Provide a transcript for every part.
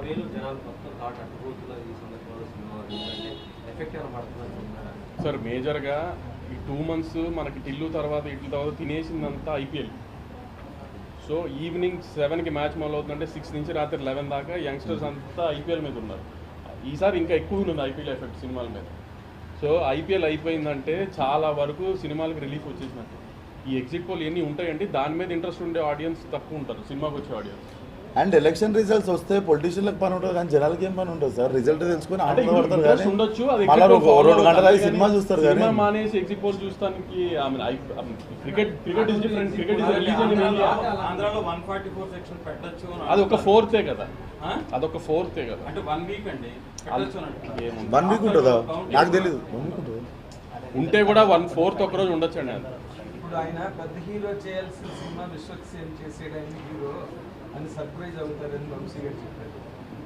వేలు జనాలు మొత్తం థాట్ అట్టుపోతున్నారు ఈ సందర్భంలో సినిమా ఎఫెక్ట్ ఏమైనా పడుతున్నారు సార్? మేజర్గా ఈ 2 months మనకి టిల్లు తర్వాత ఇట్ల తర్వాత తినేసిందంతా ఐపీఎల్. సో ఈవినింగ్ 7కి మ్యాచ్ మొదలవుతుందంటే 6 నుంచి రాత్రి 11 దాకా యంగ్స్టర్స్ అంతా ఐపీఎల్ మీద ఉన్నారు. ఈసారి ఇంకా ఎక్కువ ఉంది ఐపీఎల్ ఎఫెక్ట్ సినిమాల మీద. సో ఐపీఎల్ అయిపోయిందంటే చాలా వరకు సినిమాలకు రిలీఫ్ వచ్చేసినట్టు. ఈ ఎగ్జిట్ పోల్ ఎన్ని ఉంటాయండి, దాని మీద ఇంట్రెస్ట్ ఉండే ఆడియన్స్ తక్కువ ఉంటారు, సినిమాకి వచ్చే ఆడియన్స్. అండ్ ఎలక్షన్ రిజల్ట్స్ వస్తే పొలిటీషియన్లకు పని ఉంటుంది కానీ జనాలకి ఏం పని ఉంటుంది సార్? రిజల్ట్ తెలుసుకుని ఆనందపడతారు కానీ ఉండొచ్చు, మళ్ళీ 2 గంటల సినిమా చూస్తారు కానీ సినిమా మానేసి ఎగ్జిట్ పోల్ చూస్తానికి. Cricket is different. Cricket is religion in India. ఆంధ్రాలో 144 సెక్షన్ పెట్టొచ్చు. అది ఒక 4th కదా, అదొక 4th కదా. అంటే 1 వీక్ అండి పెట్టొచ్చు అన్నట్టు. 1 వీక్ ఉంటుందా? నాకు తెలియదు. 1 వీక్ ఉంటుంది ఉంటే కూడా 1/4 ఒక రోజు ఉండొచ్చు అండి. ఇప్పుడు ఆయన పెద్ద హీరో చేయాల్సిన సినిమా విశ్వక్సేన్ చేసేయడానికి హీరో అని సర్ప్రైజ్ అవుతారని వంశీ గారు చెప్పారు.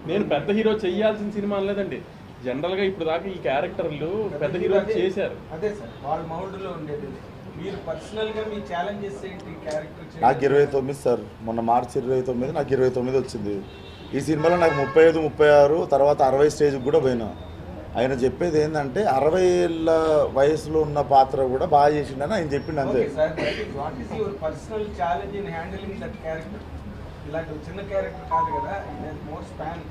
నేను పెద్ద హీరో చెయ్యాల్సిన సినిమా అనలేదండి. జనరల్గా ఇప్పుడు దాకా ఈ క్యారెక్టర్లు పెద్ద హీరో చేశారు. అదే సార్, వాళ్ళ మౌడ్లో ఉండేది. మీరు పర్సనల్గా మీ ఛాలెంజెస్ ఏంటి క్యారెక్టర్? నాకు 29 సార్. మొన్న మార్చి 29 నాకు 29 వచ్చింది. ఈ సినిమాలో నాకు 35, 36 తర్వాత 60 స్టేజ్కి కూడా పోయినా. ఆయన చెప్పేది ఏంటంటే 60 ఏళ్ళ వయసులో ఉన్న పాత్ర కూడా బాగా చేసిండని ఆయన చెప్పిండు అంతే. What is your personal challenge in handling that character? ఇలాంటి చిన్న క్యారెక్టర్ కాదు కదా, మోర్ స్పాన్.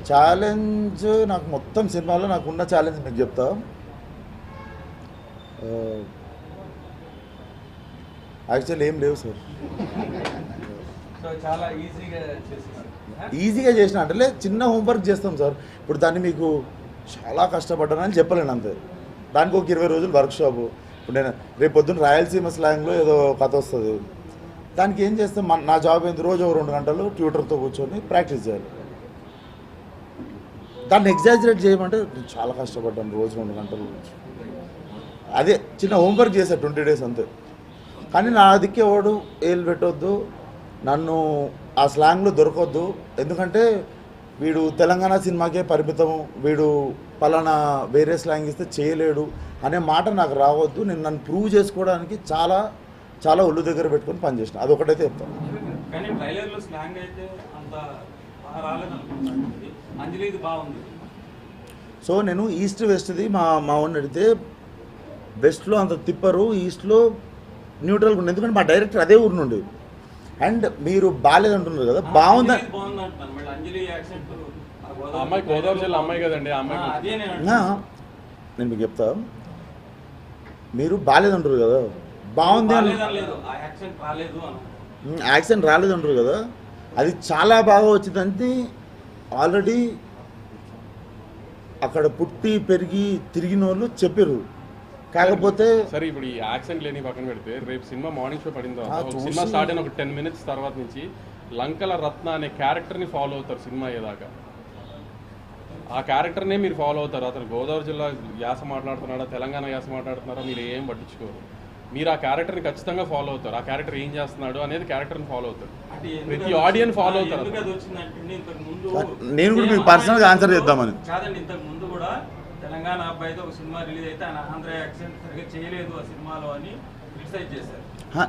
ఛాలెంజ్ నాకు మొత్తం సినిమాలో నాకున్న ఛాలెంజ్ మీకు చెప్తా. యాక్చువల్లీ ఏం లేవు సార్. సో చాలా ఈజీగా చేసేసారు. ఈజీగా చేసిన అంటే చిన్న హోంవర్క్ చేస్తాం సార్. ఇప్పుడు దాన్ని మీకు చాలా కష్టపడ్డానని చెప్పలేను అంతే. దానికి ఒక 20 రోజులు వర్క్షాపు. ఇప్పుడు నేను రేపు పొద్దున్న రాయలసీమ స్లాంగ్లో ఏదో కథ వస్తుంది, దానికి ఏం చేస్తాం? నా జాబ్ ఏంది? రోజు 2 గంటలు ట్యూటర్తో కూర్చొని ప్రాక్టీస్ చేయాలి. దాన్ని ఎగ్జాజరేట్ చేయమంటే చాలా కష్టపడ్డాను. రోజు 2 గంటలు అదే చిన్న హోంవర్క్ చేశాను 20 days అంతే. కానీ నా దిక్కే వాడు ఏళ్ళు పెట్టొద్దు, నన్ను ఆ స్లాంగ్లో దొరకొద్దు, ఎందుకంటే వీడు తెలంగాణ సినిమాకే పరిమితం, వీడు పలానా వేరే స్లాంగ్ ఇస్తే చేయలేడు అనే మాట నాకు రావద్దు. నేను నన్ను ప్రూవ్ చేసుకోవడానికి చాలా చాలా ఒళ్ళు దగ్గర పెట్టుకొని పనిచేసిన. అదొకటైతే చెప్తాను. కానీ ట్రైలర్లో స్లాంగ్ అయితే అంత రాలేదనుకుంటున్నాను. అంజలి ఇది బాగుంది. సో నేను ఈస్ట్ వెస్ట్ది మా వాడిని అడిగితే వెస్ట్లో అంత తిప్పరు, ఈస్ట్లో న్యూట్రల్గా ఉంది. ఎందుకంటే మా డైరెక్టర్ అదే ఊరు నుండి. అండ్ మీరు బాగాలేదంటున్నారు కదా, బాగుంది. అమ్మాయి గోదావరి జిల్లా అమ్మాయి కదండి. అమ్మాయి నేను మీకు చెప్తా, మీరు బాగాలేదంటారు కదా, బాగుంది అని యాక్సెంట్ రాలేదంటారు కదా, అది చాలా బాగా వచ్చిందంటే ఆల్రెడీ అక్కడ పుట్టి పెరిగి తిరిగిన వాళ్ళు చెప్పారు. కాకపోతే సరే ఇప్పుడు ఈ యాక్సెంట్ లేని పక్కన పెడితే రేపు సినిమా మార్నింగ్ షో పడిన తర్వాత సినిమా స్టార్ట్ అయిన ఒక 10 minutes తర్వాత నుంచి లంకల రత్న అనే క్యారెక్టర్ని ఫాలో అవుతారు సినిమా అయ్యేదాకా. ఆ క్యారెక్టర్నే మీరు ఫాలో అవుతారు. అతను గోదావరి జిల్లా యాస మాట్లాడుతున్నాడా, తెలంగాణ యాస మాట్లాడుతున్నారా, మీరు ఏం పట్టించుకోరు. మీరు ఆ క్యారెక్టర్ని ఖచ్చితంగా ఫాలో అవుతారు. ఆ క్యారెక్టర్ ఏం చేస్తున్నాడు అనేది క్యారెక్టర్ని ఫాలో అవుతారు. ప్రతి ఆడియన్స్ ఫాలో అవుతారు. నేను కూడా మీకు పర్సనల్గా ఆన్సర్ చేద్దామని కాదండి, ఇంతకు ముందు కూడా తెలంగాణ అబ్బాయితో ఒక సినిమా రిలీజ్ అయితే ఆయన ఆంధ్ర యాక్సెంట్ సరిగ్గా చేయలేదు ఆ సినిమాలో అని క్రిటిసైజ్ చేశారు.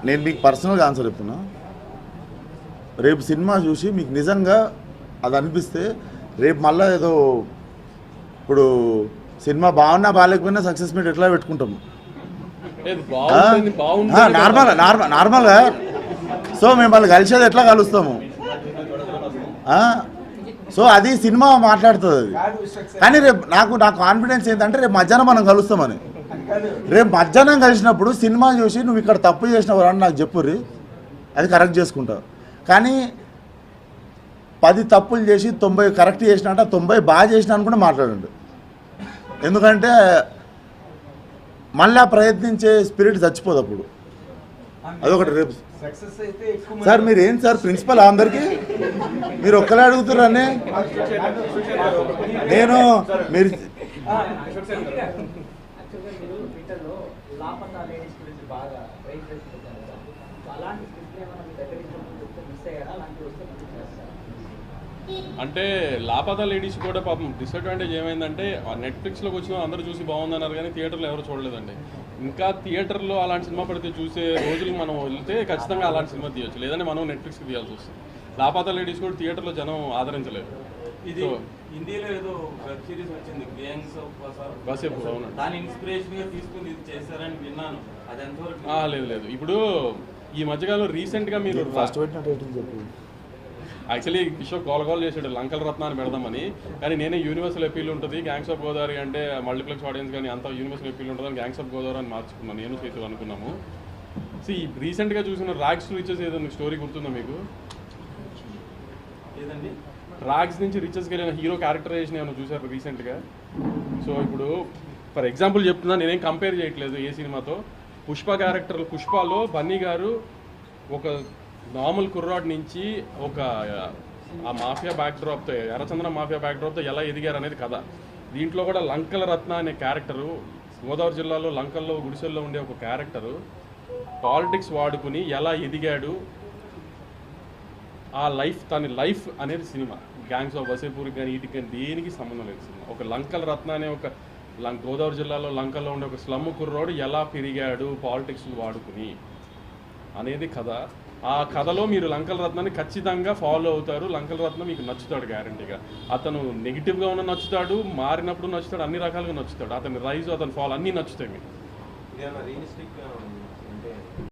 నేను మీకు పర్సనల్గా ఆన్సర్ చెప్తున్నా. రేపు సినిమా చూసి మీకు నిజంగా అది అనిపిస్తే రేపు మళ్ళీ ఏదో ఇప్పుడు సినిమా బాగున్నా బాగాలేకపోయినా సక్సెస్ మీట్ ఎట్లా పెట్టుకుంటాము నార్మల్గా. సో మేము వాళ్ళు కలిసేది ఎట్లా కలుస్తాము. సో అది సినిమా మాట్లాడుతుంది అది. కానీ రేపు నాకు కాన్ఫిడెన్స్ ఏంటంటే రేపు మధ్యాహ్నం మనం కలుస్తామని. రేపు మధ్యాహ్నం కలిసినప్పుడు సినిమా చూసి నువ్వు ఇక్కడ తప్పు చేసినావు అని నాకు చెప్పుర్రి, అది కరెక్ట్ చేసుకుంటా. కానీ 10 తప్పులు చేసి 90 కరెక్ట్ చేసినా అంటే 90 బాగా చేసినా అని కూడా మాట్లాడండి. ఎందుకంటే మళ్ళీ ప్రయత్నించే స్పిరిట్ చచ్చిపోదు అప్పుడు. అదొకటి. రేపు సార్ మీరు ఏంటి సార్ ప్రిన్సిపల్ అందరికీ మీరు ఒక్కలే అడుగుతున్నారని నేను మీరు అంటే లాపతా లేడీస్ కూడా పాపం డిసడ్వాంటేజ్ ఏమైందంటే నెట్ఫ్లిక్స్లోకి వచ్చిన అందరూ చూసి బాగుందన్నారు కానీ థియేటర్లో ఎవరు చూడలేదండి. ఇంకా థియేటర్లో అలాంటి సినిమా పడితే చూసే రోజులు మనం వెళ్తే ఖచ్చితంగా అలాంటి సినిమా తీయచ్చు, లేదంటే మనం నెట్ఫ్లిక్స్కి తీయాల్సి వస్తుంది. లాపతా లేడీస్ కూడా థియేటర్లో జనం ఆదరించలేదు. ఇది సో హిందీలో ఏదో వెబ్ సిరీస్ వచ్చింది గ్యాంగ్స్ ఆఫ్ వసేపూర్, అవునండి. దాని ఇన్స్పిరేషన్ గా తీసుకుని ఇది చేశారని విన్నాను. అది ఎంతవరకు లేదు లేదు, ఇప్పుడు ఈ మధ్యకాలంలో రీసెంట్గా మీరు ఫస్ట్ పెట్టిన టైటిల్ చెప్పు. యాక్చువల్లీ కిషోర్ కాల్ చేసాడు లంకల రత్న అని పెడదామని, కానీ నేనే యూనివర్సల్ అపీల్ ఉంటుంది గ్యాంగ్స్ ఆఫ్ గోదావరి అంటే మల్టీప్లెక్స్ ఆడియన్స్ కానీ అంతా యూనివర్సల్ అపీల్ ఉంటుంది అని గ్యాంగ్స్ ఆఫ్ గోదావరి అని మార్చుకున్నాను నేను చేసి అనుకున్నాము. రీసెంట్గా చూసిన రాగ్స్ టు రిచెస్ ఏదో స్టోరీ గుర్తుందా మీకు? ఏదండి? రాగ్స్ నుంచి రిచెస్కి వెళ్ళిన హీరో క్యారెక్టరైజేషన్ ఏమైనా చూసారు రీసెంట్గా? సో ఇప్పుడు ఫర్ ఎగ్జాంపుల్ చెప్తున్నా, నేనేం కంపేర్ చేయట్లేదు ఏ సినిమాతో. పుష్పలో బన్నీ గారు ఒక నార్మల్ కుర్రాడ్ నుంచి ఒక ఆ మాఫియా బ్యాక్డ్రాప్తో, ఎర్రచందనం మాఫియా బ్యాక్డ్రాప్తో ఎలా ఎదిగారు అనేది కథ. దీంట్లో కూడా లంకల రత్న అనే క్యారెక్టరు, గోదావరి జిల్లాలో లంకల్లో గుడిసెల్లో ఉండే ఒక క్యారెక్టరు పాలిటిక్స్ వాడుకుని ఎలా ఎదిగాడు, ఆ తన లైఫ్ అనేది సినిమా. గ్యాంగ్స్ ఆఫ్ వసేపూర్కి కానీ వీటికి కానీ దేనికి సంబంధం లేదు సినిమా. ఒక లంకల రత్న అనే ఒక గోదావరి జిల్లాలో లంకల్లో ఉండే ఒక స్లమ్ కుర్రోడు ఎలా పెరిగాడు పాలిటిక్స్ వాడుకుని అనేది కథ. ఆ కథలో మీరు లంకల రత్నాన్ని ఖచ్చితంగా ఫాలో అవుతారు. లంకల రత్నం మీకు నచ్చుతాడు గ్యారంటీగా. అతను నెగిటివ్గా ఉన్న నచ్చుతాడు, మారినప్పుడు నచ్చుతాడు, అన్ని రకాలుగా నచ్చుతాడు. అతని రైజ్, అతని ఫాల్ అన్నీ నచ్చుతాయి మీకు. రియలిస్టిక్